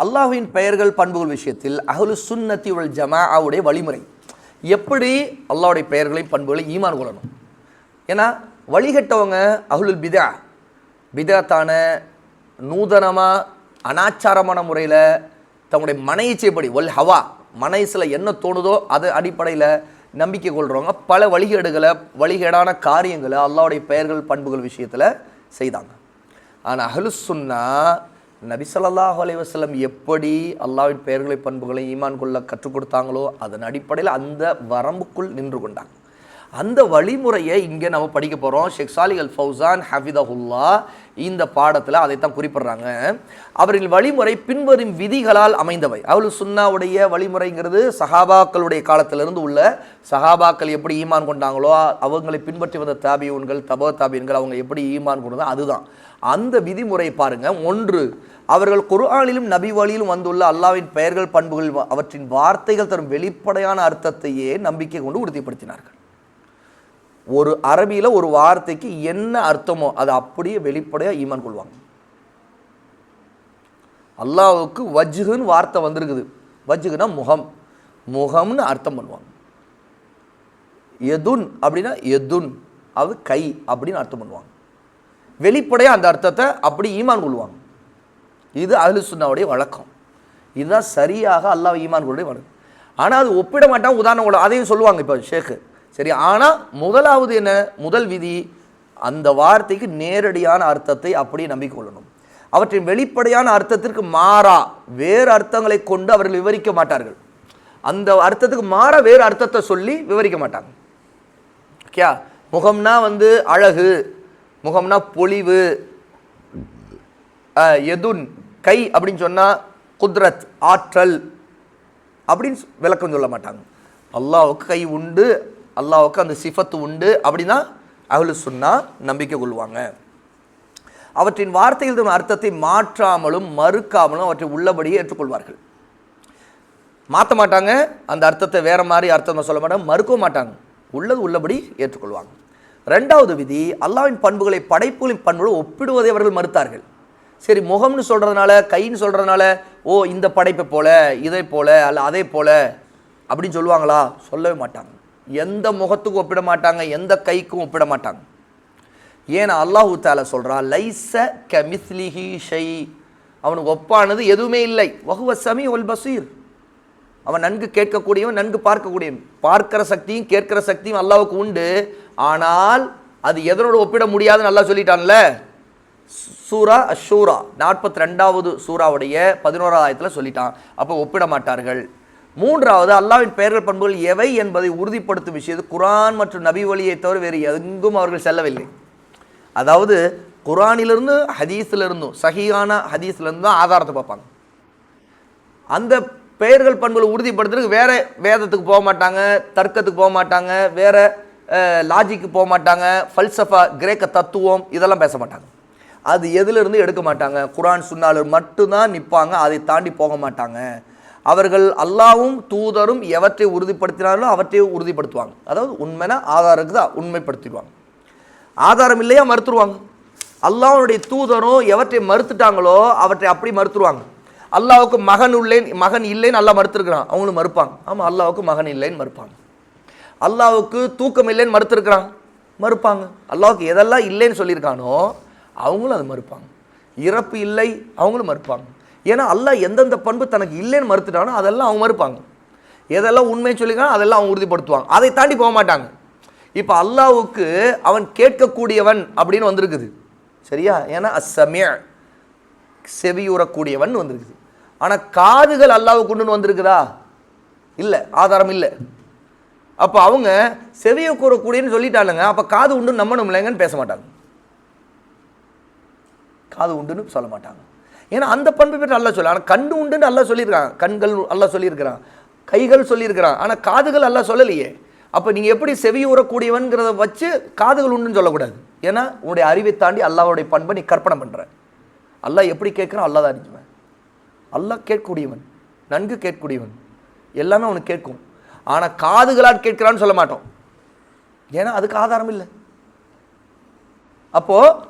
அல்லாஹ்வின் பெயர்கள் பண்புகள் விஷயத்தில் அஹ்லு சுன்னத்தி வல் ஜமாஅவுடைய வழிமுறை எப்படி அல்லாஹ்வுடைய பெயர்களையும் பண்புகளை ஈமான் கொள்ளணும். ஏன்னா வழிகட்டவங்க அஹ்லுல் பிதாத்தான நூதனமாக அனாச்சாரமான முறையில் தங்களுடைய மனைச்சைப்படி வல் ஹவா மனசில் என்ன தோணுதோ அது அடிப்படையில் நம்பிக்கை கொள்கிறவங்க பல வழிகேடான காரியங்களை அல்லாஹ்வுடைய பெயர்கள் பண்புகள் விஷயத்தில் செய்தாங்க. ஆனால் அஹ்லு சுன்னா நபி ஸல்லல்லாஹு அலைஹி வஸல்லம் எப்படி அல்லாஹ்வின் பெயர்களை பண்புகளை ஈமான் கொள்ள கற்றுக் கொடுத்தாங்களோ அதன் அடிப்படையில் அந்த வரம்புக்குள் நின்று கொண்டாங்க. அந்த வழிமுறையை இங்கே நம்ம படிக்க போகிறோம். ஷேக் சாலிஹ் அல் ஃபௌசான் ஹஃபிதஹுல்லா இந்த பாடத்தில் அதைத்தான் குறிப்பிட்றாங்க. அவரின் வழிமுறை பின்வரும் விதிகளால் அமைந்தவை. அஹ்லு சுன்னாவுடைய வழிமுறைங்கிறது சஹாபாக்களுடைய காலத்திலிருந்து உள்ள சஹாபாக்கள் எப்படி ஈமான் கொண்டாங்களோ அவங்களை பின்பற்றி வந்த தாபியூன்கள் தாபியன்கள் அவங்க எப்படி ஈமான் கொண்டதோ அதுதான் அந்த விதிமுறை பாருங்க. ஒன்று, அவர்கள் குர்ஆனிலும் நபி வழியிலும் வந்துள்ள அல்லாஹ்வின் பெயர்கள் பண்புகள் அவற்றின் வார்த்தைகள் தரும் வெளிப்படையான அர்த்தத்தையே நம்பிக்கை கொண்டு உறுதிப்படுத்தினார்கள். ஒரு அரபியில் ஒரு வார்த்தைக்கு என்ன அர்த்தமோ அது அப்படியே வெளிப்படையாக ஈமான் கொள்வாங்க. அல்லாஹ்வுக்கு வஜ்ஹுன்னு வார்த்தை வந்திருக்குது. வஜ்ஹுனா முகம்னு அர்த்தம் பண்ணுவாங்க. எதுன் அப்படின்னா எதுன் அது கை அப்படின்னு அர்த்தம் பண்ணுவாங்க. வெளிப்படையாக அந்த அர்த்தத்தை அப்படி ஈமான் கொள்வாங்க. இது அஹ்லு சுன்னாவுடைய வழக்கம். இதுதான் சரியாக அல்லாஹ் ஈமான் கொள்ளுடைய வழக்கம். ஆனால் அது ஒப்பிட மாட்டாங்க. உதாரணம் அதையும் சொல்லுவாங்க இப்போ ஷேக்கு. சரி, ஆனால் முதலாவது என்ன, முதல் விதி அந்த வார்த்தைக்கு நேரடியான அர்த்தத்தை அப்படியே நம்பிக்கை கொள்ளணும். அவற்றின் வெளிப்படையான அர்த்தத்திற்கு மாறா வேறு அர்த்தங்களை கொண்டு அவர்கள் விவரிக்க மாட்டார்கள். அந்த அர்த்தத்துக்கு மாற வேறு அர்த்தத்தை சொல்லி விவரிக்க மாட்டாங்க. ஓகே, முகம்னா அழகு, முகம்னா பொலிவு, எதுன் கை அப்படின்னு சொன்னால் குத்ரத் ஆற்றல் அப்படின்னு விளக்கம் சொல்ல மாட்டாங்க. அல்லாஹ்வுக்கு கை உண்டு, அல்லாஹ்வுக்கு அந்த சிஃபத்து உண்டு அப்படின்னா அஹ்லு சுன்னா நம்பிக்கை கொள்வாங்க. அவற்றின் வார்த்தைகள் அர்த்தத்தை மாற்றாமலும் மறுக்காமலும் அவற்றை உள்ளபடியே ஏற்றுக்கொள்வார்கள். மாற்ற மாட்டாங்க, அந்த அர்த்தத்தை வேற மாதிரி அர்த்தம் சொல்ல மாட்டாங்க, மறுக்கவும் மாட்டாங்க, உள்ளது உள்ளபடி ஏற்றுக்கொள்வாங்க. ரெண்டாவது விதி, அல்லாஹ்வின் பண்புகளை படைப்புகளின் பண்புகளை ஒப்பிடுவதை அவர்கள் மறுத்தார்கள். சரி, முகம்னு சொல்கிறதுனால கைன்னு சொல்கிறதுனால ஓ இந்த படைப்பை போல இதை போல அல்ல அதே போல அப்படின்னு சொல்லுவாங்களா? சொல்லவே மாட்டாங்க. எந்த முகத்துக்கும் ஒப்பிட மாட்டாங்க, எந்த கைக்கும் ஒப்பிட மாட்டாங்க. ஏன்னா அல்லாஹு தஆலா சொல்கிறான், லைஸ கமிஸ்லிஹி ஷை, அவனுக்கு ஒப்பானது எதுவுமே இல்லை. வஹுவ ஸமீஉல் பஸீர், அவன் நன்கு கேட்கக்கூடியவன், நன்கு பார்க்கக்கூடியவன். பார்க்கிற சக்தியும் கேட்கிற சக்தியும் அல்லாஹ்வுக்கு உண்டு. ஆனால் அது எதனோடு ஒப்பிட முடியாதுன்னு அல்லாஹ் சொல்லிட்டான்ல. சூரா அஷூரா 42வது சூராவுடைய 11வது ஆயத்தில் சொல்லிட்டான். அப்போ ஒப்பிட மாட்டார்கள். மூன்றாவது, அல்லாஹ்வின் பெயர்கள் பண்புகள் எவை என்பதை உறுதிப்படுத்தும் விஷயத்தில் குர்ஆன் மற்றும் நபி வழியை தவிர வேறு எங்கும் அவர்கள் செல்லவில்லை. அதாவது குர்ஆனிலிருந்து ஹதீஸிலிருந்தும் சஹீஹான ஹதீஸிலிருந்து தான் ஆதாரத்தை பார்ப்பாங்க. அந்த பெயர்கள் பண்புகளை உறுதிப்படுத்துறதுக்கு வேற வேதத்துக்கு போக மாட்டாங்க, தர்க்கத்துக்கு போக மாட்டாங்க, வேற லாஜிக்கு போக மாட்டாங்க, ஃபல்சஃபா கிரேக்க தத்துவம் இதெல்லாம் பேச மாட்டாங்க. அது எதிலிருந்து எடுக்க மாட்டாங்க, குர்ஆன் சுன்னாவில் மட்டும்தான் நிற்பாங்க. அதை தாண்டி போக மாட்டாங்க. அவர்கள் அல்லாஹ்வும் தூதரும் எவற்றை உறுதிப்படுத்தினார்களோ அவற்றை உறுதிப்படுத்துவாங்க. அதாவது உண்மைனா ஆதாரத்துக்கு தான் உண்மைப்படுத்திடுவாங்க, ஆதாரம் இல்லையா மறுத்துருவாங்க. அல்லாஹ்வுடைய தூதரும் எவற்றை மறுத்துட்டாங்களோ அவற்றை அப்படி மறுத்துருவாங்க. அல்லாஹ்வுக்கு மகன் இல்லைன்னு அல்லாஹ் மறுத்துருக்கிறான், அவங்களும் மறுப்பாங்க. ஆமாம், அல்லாஹ்வுக்கு மகன் இல்லைன்னு மறுப்பாங்க. அல்லாஹ்வுக்கு தூக்கம் இல்லைன்னு மறுத்துருக்கிறான், மறுப்பாங்க. அல்லாஹ்வுக்கு எதெல்லாம் இல்லைன்னு சொல்லியிருக்கானோ அவங்களும் அதை மறுப்பாங்க. இறப்பு இல்லை அவங்களும் மறுப்பாங்க. ஏன்னா அல்லாஹ் எந்தெந்த பண்பு தனக்கு இல்லைன்னு மறுத்துட்டானோ அதெல்லாம் அவங்க மறுப்பாங்க. எதெல்லாம் உண்மைன்னு சொல்லியிருக்கானோ அதெல்லாம் அவங்க உறுதிப்படுத்துவாங்க. அதை தாண்டி போக மாட்டாங்க. இப்போ அல்லாஹ்வுக்கு அவன் கேட்கக்கூடியவன் அப்படின்னு வந்திருக்குது, சரியா? ஏன்னா அஸ்ஸமீ செவியுறக்கூடியவன் வந்திருக்குது. ஆனால் காதுகள் அல்லாஹ்வுக்கு உண்டுன்னு வந்திருக்குதா? இல்லை, ஆதாரம் இல்லை. அப்போ அவங்க செவியை கூறக்கூடியன்னு சொல்லிட்டானுங்க, அப்போ காது உண்டுன்னு நம்பணும் இல்லைங்கன்னு பேச மாட்டாங்க, காது உண்டுன்னு சொல்ல மாட்டாங்க. ஏன்னா அந்த பண்பு பெற்று அல்லாஹ் சொல்ல. ஆனால் கண்ணு உண்டுன்னு அல்லாஹ் சொல்லியிருக்கான், கண்கள் அல்லாஹ் சொல்லியிருக்கிறான், கைகள் சொல்லியிருக்கிறான், ஆனால் காதுகள் அல்லாஹ் சொல்லலையே. அப்போ நீங்கள் எப்படி செவியுறக்கூடியவன்கிறத வச்சு காதுகள் உண்டுன்னு சொல்லக்கூடாது. ஏன்னா உன்னுடைய அறிவை தாண்டி அல்லாஹ்வுடைய பண்பை நீ கற்பனை பண்ணுற. அல்லாஹ் எப்படி கேட்குறான் அல்லாஹ் தான் அறிஞ்சுவேன். அல்லாஹ் கேட்கக்கூடியவன், நன்கு கேட்கக்கூடியவன், எல்லாமே அவனுக்கு கேட்கும். ஆனால் காதுகளால் கேட்கிறான்னு சொல்ல மாட்டோம், ஏன்னா அதுக்கு ஆதாரம் இல்லை. அப்போது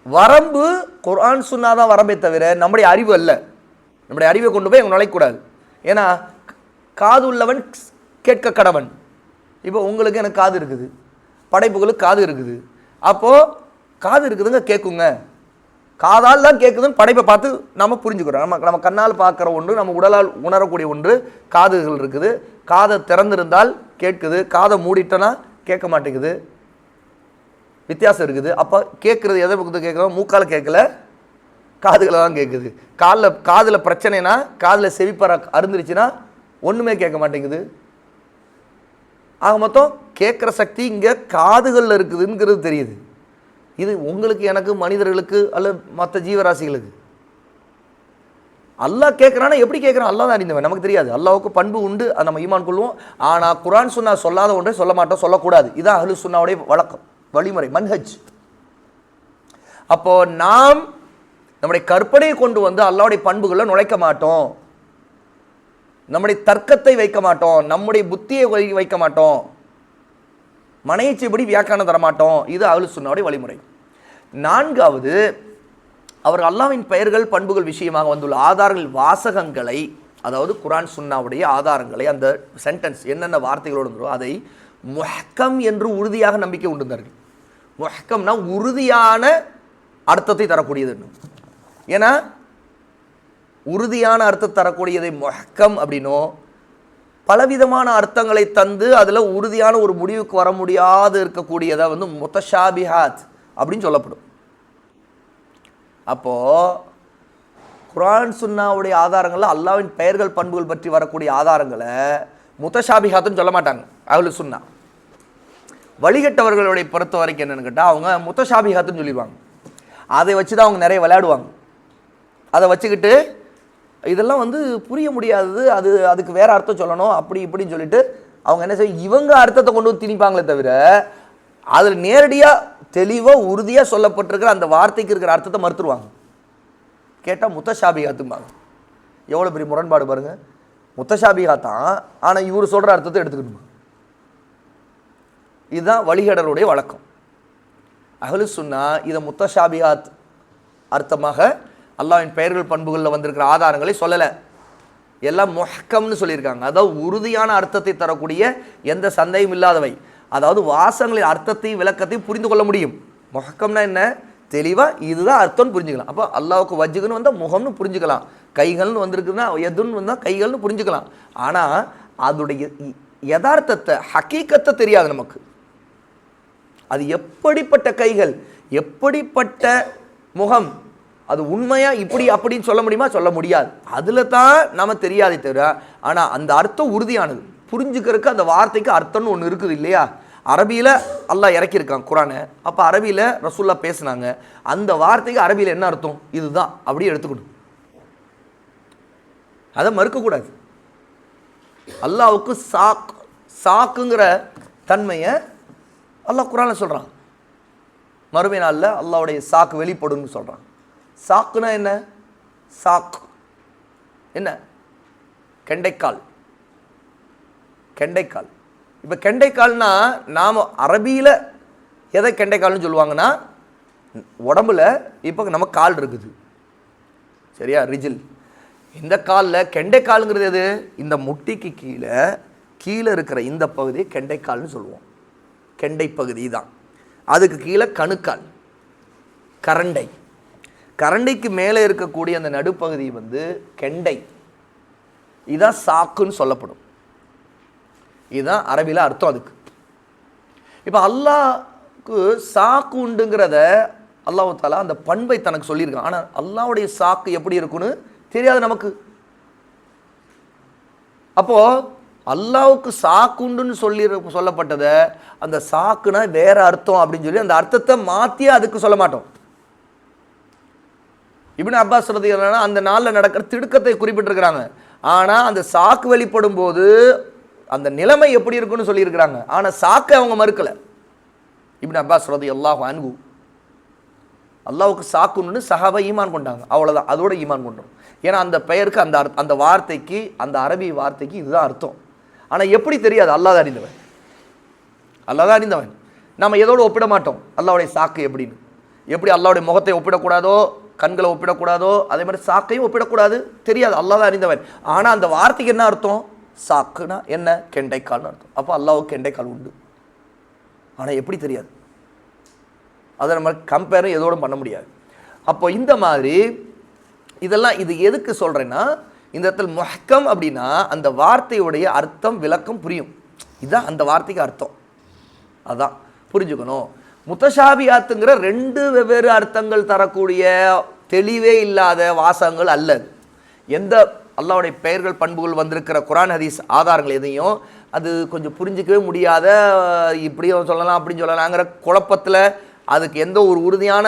வரம்பு குர்ஆன் சுன்னா தான் வரம்பே தவிர நம்முடைய அறிவு அல்ல. நம்முடைய அறிவை கொண்டு போய் அவங்க நுழைக்கூடாது. ஏன்னா காது உள்ளவன் கேட்க கடவன். இப்போ உங்களுக்கு எனக்கு காது இருக்குது, படைப்புகளுக்கு காது இருக்குது. அப்போது காது இருக்குதுங்க, கேட்குங்க. காதால் தான் கேட்குதுன்னு படைப்பை பார்த்து நம்ம புரிஞ்சுக்கிறோம். நம்ம கண்ணால் பார்க்குற ஒன்று, நம்ம உடலால் உணரக்கூடிய ஒன்று காதுகள் இருக்குது. காதை திறந்திருந்தால் கேட்குது, காதை மூடிட்டோன்னா கேட்க மாட்டேங்குது. வித்தியாசம் இருக்குது. அப்போ கேட்குறது எதை பக்கத்து கேட்குறோம்? மூக்கால் கேட்கல, காதுகளை தான் கேட்குது. காதில் பிரச்சனைனா, காதில் செவிப்பற அருந்துருச்சுன்னா ஒன்றுமே கேட்க மாட்டேங்குது. ஆக மொத்தம் கேட்குற சக்தி இங்கே காதுகளில் இருக்குதுங்கிறது தெரியுது. இது உங்களுக்கு, எனக்கு, மனிதர்களுக்கு அல்லது மற்ற ஜீவராசிகளுக்கு. அல்லாஹ் கேட்குறான்னா எப்படி கேட்குறான்? அல்லாஹ் தான் அறிந்தவன், நமக்கு தெரியாது. அல்லாஹ்வுக்கு பண்பு உண்டு, அதை நம்ம ஈமான் கொள்வோம். ஆனால் குர்ஆன் சுன்னா சொல்லாத ஒன்றை சொல்ல மாட்டோம், சொல்லக்கூடாது. இதான் அஹ்லு சுன்னாவுடைய வழக்கம், வழிமுறை, மன்ஹஜ். அப்போ நாம் நம்முடைய கற்பனையை கொண்டு வந்து அல்லாஹ்வுடைய பண்புகளை நுழைக்க மாட்டோம், நம்முடைய தர்க்கத்தை வைக்க மாட்டோம், நம்முடைய புத்தியை வைக்க மாட்டோம், மனையச்சைப்படி வியாக்கியானம் தரமாட்டோம். இது அஹ்லு சுன்னாவுடைய வழிமுறை. நான்காவது, அவர் அல்லாஹ்வின் பெயர்கள் பண்புகள் விஷயமாக வந்துள்ள ஆதாரங்கள், வாசகங்களை, அதாவது குர்ஆன் சுன்னாவுடைய ஆதாரங்களை, அந்த சென்டென்ஸ் என்னென்ன வார்த்தைகளோடு இருந்தோ அதை முஹ்கம் என்று உறுதியாக நம்பிக்கை உண்டுந்தார்கள். முஹ்கம்னா உறுதியான அர்த்தத்தை தரக்கூடியது. ஏன்னா உறுதியான அர்த்தத்தை தரக்கூடியதை முஹ்கம் அப்படின்னோ, பலவிதமான அர்த்தங்களை தந்து அதில் உறுதியான ஒரு முடிவுக்கு வர முடியாது இருக்கக்கூடியதை வந்து முத்தஷாபிஹாத் அப்படின்னு சொல்லப்படும். அப்போது குர்ஆன் சுன்னாவுடைய ஆதாரங்களில் அல்லாஹ்வின் பெயர்கள் பண்புகள் பற்றி வரக்கூடிய ஆதாரங்களை முத்தஷாபிஹாத்துன்னு சொல்ல மாட்டாங்க அஹ்லு சுன்னா. வழிகட்டவர்களுடைய பொறுத்த வரைக்கும் என்னென்னு கேட்டால், அவங்க முத்தஷாபிஹாத்துன்னு சொல்லிடுவாங்க. அதை வச்சு தான் அவங்க நிறைய விளையாடுவாங்க. அதை வச்சுக்கிட்டு இதெல்லாம் வந்து புரிய முடியாதது, அதுக்கு வேறு அர்த்தம் சொல்லணும், அப்படி இப்படின்னு சொல்லிட்டு அவங்க என்ன செய்ய, இவங்க அர்த்தத்தை கொண்டு வந்து திணிப்பாங்களே தவிர அதில் நேரடியாக தெளிவாக உறுதியாக சொல்லப்பட்டிருக்கிற அந்த வார்த்தைக்கு இருக்கிற அர்த்தத்தை மறுத்துருவாங்க. கேட்டால் முத்தஷாபிஹாத்தும்பாங்க. எவ்வளோ பெரிய முரண்பாடு பாருங்கள். முத்தஷாபிஹாத்தான், ஆனால் இவர் சொல்கிற அர்த்தத்தை எடுத்துக்கணுமா? இதுதான் வழிகடருடைய வழக்கம். அஹ்லு சுன்னா இதை முத்தஷாபிஹாத் அர்த்தமாக அல்லாஹ்வின் பெயர்கள் பண்புகளில் வந்திருக்கிற ஆதாரங்களை சொல்லலை, எல்லாம் முஹ்கம்னு சொல்லியிருக்காங்க. அதாவது உறுதியான அர்த்தத்தை தரக்கூடிய, எந்த சந்தேகம் இல்லாதவை, அதாவது வாசகங்களின் அர்த்தத்தையும் விளக்கத்தையும் புரிந்து கொள்ள முடியும். முஹ்கம்னா என்ன? தெளிவாக இதுதான் அர்த்தம்னு புரிஞ்சுக்கலாம். அப்போ அல்லாஹ்வுக்கு வஜ்ஹுன்னு வந்தால் முகம்னு புரிஞ்சுக்கலாம், கைகள்னு வந்திருக்குன்னா எதுன்னு வந்தால் கைகள்னு புரிஞ்சுக்கலாம். ஆனால் அதோடைய யதார்த்தத்தை, ஹக்கீக்கத்தை தெரியாது நமக்கு. அது எப்படிப்பட்ட கைகள், எப்படிப்பட்ட முகம், அது உண்மையா இப்படி அப்படின்னு சொல்ல முடியுமா? சொல்ல முடியாது. அதில் தான் நம்ம தெரியாதே தவிர, ஆனால் அந்த அர்த்தம் உறுதியானது. புரிஞ்சுக்கிறதுக்கு அந்த வார்த்தைக்கு அர்த்தம்னு ஒன்று இருக்குது இல்லையா? அரபியில் அல்லாஹ் இறக்கியிருக்கான் குர்ஆனை. அப்போ அரபியில் ரசூலுல்லாஹ் பேசுனாங்க, அந்த வார்த்தைக்கு அரபியில் என்ன அர்த்தம், இதுதான் அப்படியே எடுத்துக்கணும், அதை மறுக்கக்கூடாது. அல்லாஹ்வுக்கு சாக்குங்கிற தன்மையை அல்லாஹ் குர்ஆனில் சொல்கிறான். மறுமை நாளில் அல்லாஹ்வுடைய சாக்கு வெளிப்படும்னு சொல்கிறான். சாக்குனா என்ன? சாக் என்ன? கெண்டைக்கால். கெண்டைக்கால். இப்போ கெண்டைக்கால்னா நாம் அரபியில் எதை கெண்டைக்கால்னு சொல்லுவாங்கன்னா, உடம்புல இப்போ நம்ம கால் இருக்குது சரியா, ரிஜில். இந்த காலில் கெண்டைக்கால்ங்கிறது எது? இந்த முட்டிக்கு கீழே இருக்கிற இந்த பகுதியை கெண்டைக்கால்னு சொல்லுவோம். கெண்டை பகுதி தான். அதுக்கு கீழே கணுக்கால், கரண்டை. கரண்டைக்கு மேலே இருக்கக்கூடிய அந்த நடுப்பகுதி வந்து கெண்டை. இதுதான் சாக்குன்னு சொல்லப்படும். இதுதான் அரபியில் அர்த்தம் அதுக்கு. இப்போ அல்லாஹ்க்கு சாக்கு உண்டுங்கிறத அல்லாஹ் தஆலா அந்த பண்பை தனக்கு சொல்லியிருக்கான். ஆனால் அல்லாஹ்வுடைய சாக்கு எப்படி இருக்குன்னு தெரியாது நமக்கு. அப்போது அல்லாஹ்வுக்கு சாக்குண்டுன்னு சொல்லப்பட்டதை அந்த சாக்குனா வேற அர்த்தம் அப்படின்னு சொல்லி அந்த அர்த்தத்தை மாற்றி அதுக்கு சொல்ல மாட்டோம். இப்னு அப்பாஸ் ரலியல்லாஹு அன்ஹு அந்த நாளில் நடக்கிற திடுக்கத்தை குறிப்பிட்டிருக்கிறாங்க. ஆனால் அந்த சாக்கு வெளிப்படும் போது அந்த நிலைமை எப்படி இருக்குன்னு சொல்லியிருக்கிறாங்க. ஆனால் சாக்கை அவங்க மறுக்கலை. இப்னு அப்பாஸ் ரலியல்லாஹு அன்ஹு அல்லாஹ்வுக்கு சாக்குன்னு சஹாபா ஈமான் கொண்டாங்க, அவ்வளோதான், அதோட ஈமான் கொண்டோம். ஏன்னா அந்த பெயருக்கு அந்த வார்த்தைக்கு, அந்த அரபி வார்த்தைக்கு இதுதான் அர்த்தம். ஆனால் எப்படி தெரியாது? அல்லாஹ் தான் அறிந்தவன். அல்லாஹ் தான் அறிந்தவன். நம்ம எதோடு ஒப்பிட மாட்டோம் அல்லாஹ்வுடைய சாக்கு எப்படின்னு. எப்படி அல்லாஹ்வுடைய முகத்தை ஒப்பிடக்கூடாதோ, கண்களை ஒப்பிடக்கூடாதோ, அதே மாதிரி சாக்கையும் ஒப்பிடக்கூடாது, தெரியாது, அல்லாஹ் தான் அறிந்தவன். ஆனால் அந்த வார்த்தைக்கு என்ன அர்த்தம்? சாக்குனா என்ன? கெண்டைக்கால்னு அர்த்தம். அப்போ அல்லாஹ்வுக்கு கெண்டைக்கால் உண்டு. ஆனால் எப்படி தெரியாது? அதை நம்ம கம்பேரும் எதோடும் பண்ண முடியாது. அப்போ இந்த மாதிரி இதெல்லாம் இது எதுக்கு சொல்கிறேன்னா, இந்த இடத்துல முஹ்கம் அப்படின்னா அந்த வார்த்தையுடைய அர்த்தம் விளக்கம் புரியும். இதுதான் அந்த வார்த்தைக்கு அர்த்தம். அதான் புரிஞ்சுக்கணும். முத்தஷாபியாத்துங்கிற 2 வெவ்வேறு அர்த்தங்கள் தரக்கூடிய தெளிவே இல்லாத வாசகங்கள் அல்லது. எந்த அல்லாஹ்வுடைய பெயர்கள் பண்புகள் வந்திருக்கிற குர்ஆன் ஹதீஸ் ஆதாரங்கள் எதையும் அது கொஞ்சம் புரிஞ்சிக்கவே முடியாத, இப்படியும் சொல்லலாம் அப்படின்னு சொல்லலாங்கிற குழப்பத்தில் அதுக்கு எந்த ஒரு உறுதியான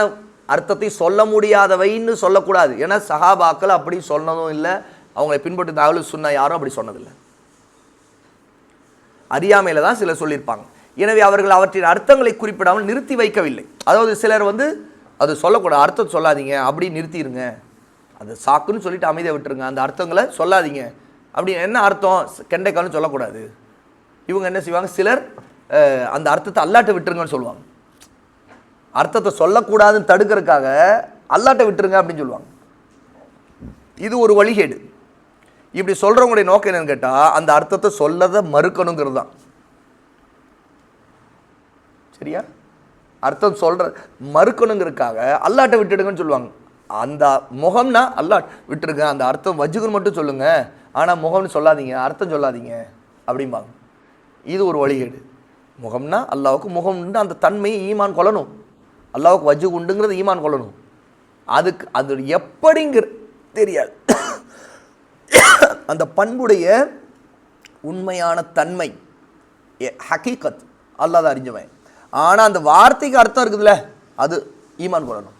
அர்த்தத்தை சொல்ல முடியாதவைன்னு சொல்லக்கூடாது. ஏன்னா சஹாபாக்கள் அப்படி சொன்னதும் இல்லை, அவங்களை பின்பற்றி அஹ்லுஸ் சுன்னா யாரும் அப்படி சொன்னதில்லை. அறியாமையில் தான் சிலர் சொல்லியிருப்பாங்க. எனவே அவர்கள் அவற்றின் அர்த்தங்களை குறிப்பிடாமல் நிறுத்தி வைக்கவில்லை. அதாவது சிலர் அது சொல்லக்கூடாது, அர்த்தம் சொல்லாதீங்க, அப்படி நிறுத்திடுங்க, அது சாக்குன்னு சொல்லிட்டு அமைதியை விட்டுருங்க, அந்த அர்த்தங்களை சொல்லாதீங்க. அப்படி என்ன அர்த்தம்? கெண்டைக்கால்னு சொல்லக்கூடாது. இவங்க என்ன செய்வாங்க, சிலர் அந்த அர்த்தத்தை அல்லாட்ட விட்டுருங்கன்னு சொல்லுவாங்க. அர்த்தத்தை சொல்லக்கூடாதுன்னு தடுக்கிறதுக்காக அல்லாட்ட விட்டுருங்க அப்படின்னு சொல்லுவாங்க. இது ஒரு வழிகேடு. இப்படி சொல்கிறவங்களுடைய நோக்கம் என்னன்னு கேட்டால் அந்த அர்த்தத்தை சொல்லதை மறுக்கணுங்கிறது தான். சரியா? அர்த்தம் சொல்கிற மறுக்கணுங்கிறதுக்காக அல்லாட்ட விட்டுடுங்கன்னு சொல்லுவாங்க. அந்த முகம்னா அல்லா விட்டுருங்க, அந்த அர்த்தம் வஜுகுன்னு மட்டும் சொல்லுங்க, ஆனால் முகம்னு சொல்லாதீங்க, அர்த்தம் சொல்லாதீங்க அப்படிம்பாங்க. இது ஒரு வழிகேடு. முகம்னா அல்லாவுக்கு முகம் உண்டு, அந்த தன்மையை ஈமான் கொள்ளணும். அல்லாவுக்கு வஜு உண்டுங்கிறது ஈமான் கொள்ளணும். அதுக்கு அது எப்படிங்கிற தெரியாது. அந்த பண்புடைய உண்மையான தன்மை ஹகீகத் அல்லாஹ் தான் அறிஞ்சவன். ஆனால் அந்த வார்த்தைக்கு அர்த்தம் இருக்குதுல்ல, அது ஈமான் கொள்ளணும்.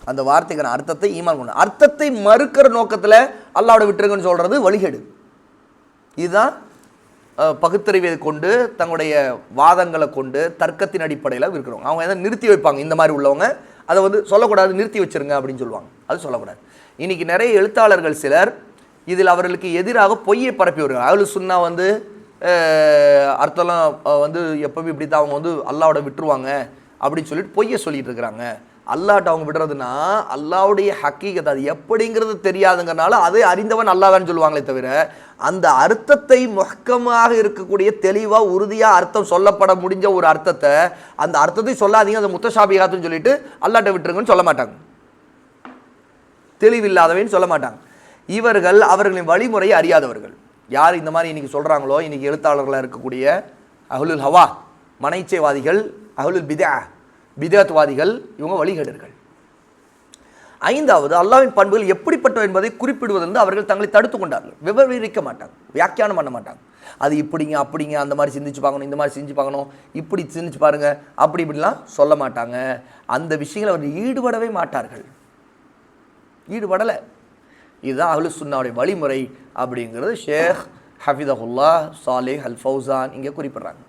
அந்த வார்த்தைக்கான அர்த்தத்தை ஈமான் கொள்ளணும். அர்த்தத்தை மறுக்கிற நோக்கத்தில் அல்லாஹ்வோட விட்டுருங்கன்னு சொல்கிறது வழிகேடு. இதுதான் பகுத்தறிவை கொண்டு தங்களுடைய வாதங்களை கொண்டு தர்க்கத்தின் அடிப்படையில் இருக்கிறவங்க. அவங்க எதை நிறுத்தி வைப்பாங்க. இந்த மாதிரி உள்ளவங்க அதை சொல்லக்கூடாது, நிறுத்தி வச்சிருங்க அப்படின்னு சொல்லுவாங்க. அது சொல்லக்கூடாது. இன்னைக்கு நிறைய எழுத்தாளர்கள் சிலர் இதில் அவர்களுக்கு எதிராக பொய்யை பரப்பி வருகிறார். அஹ்லுஸ் சுன்னா அர்த்தம்லாம் எப்பவுமே இப்படி தான் அவங்க அல்லாஹ்வோட விட்டுருவாங்க அப்படின்னு சொல்லிட்டு பொய்யை சொல்லிட்டு இருக்கிறாங்க. அல்லாஹ்ட்ட அவங்க விடுறதுனா அல்லாஹ்வுடைய ஹக்கீகத் அது எப்படிங்கிறது தெரியாதுங்கிறனால அதை அறிந்தவன் அல்லாஹ் தான் சொல்லுவாங்களே தவிர அந்த அர்த்தத்தை முஹ்கமாக இருக்கக்கூடிய தெளிவாக உறுதியாக அர்த்தம் சொல்லப்பட முடிஞ்ச ஒரு அர்த்தத்தை அந்த அர்த்தத்தை சொல்லாதீங்க, அந்த முத்தஷாபிஹாத்துன்னு சொல்லிட்டு அல்லாஹ்ட்ட விட்டுருங்கன்னு சொல்ல மாட்டாங்க. தெளிவில்லாதவன்னு சொல்ல மாட்டாங்க. இவர்கள் அவர்களின் வழிமுறையை அறியாதவர்கள். யார் இந்த மாதிரி இன்னைக்கு சொல்கிறாங்களோ, இன்னைக்கு எழுத்தாளர்களாக இருக்கக்கூடிய அஹ்லுல் ஹவா மனைச்சைவாதிகள், அஹ்லுல் பிதஅத்வாதிகள், இவங்க வழிகேடர்கள். 5வது அல்லாஹ்வின் பண்புகள் எப்படிப்பட்டவை என்பதை குறிப்பிடுவதிலிருந்து அவர்கள் தங்களை தடுத்து கொண்டார்கள். விவரிக்க மாட்டாங்க, வியாக்கியானம் பண்ண மாட்டாங்க. அது இப்படிங்க அப்படிங்க, அந்த மாதிரி சிந்திச்சு பார்க்கணும், இந்த மாதிரி செஞ்சு பார்க்கணும், இப்படி சிந்திச்சு பாருங்க, அப்படி இப்படிலாம் சொல்ல மாட்டாங்க. அந்த விஷயங்களை அவர்கள் ஈடுபடவே மாட்டார்கள், ஈடுபடலை. இதுதான் அஹ்லுஸ் சுன்னாவுடைய வழிமுறை அப்படிங்கிறது ஷேக் ஹஃபிதஹுல்லாஹ் சாலிஹ் அல் ஃபௌசான் இங்கே குறிப்பிட்றாங்க.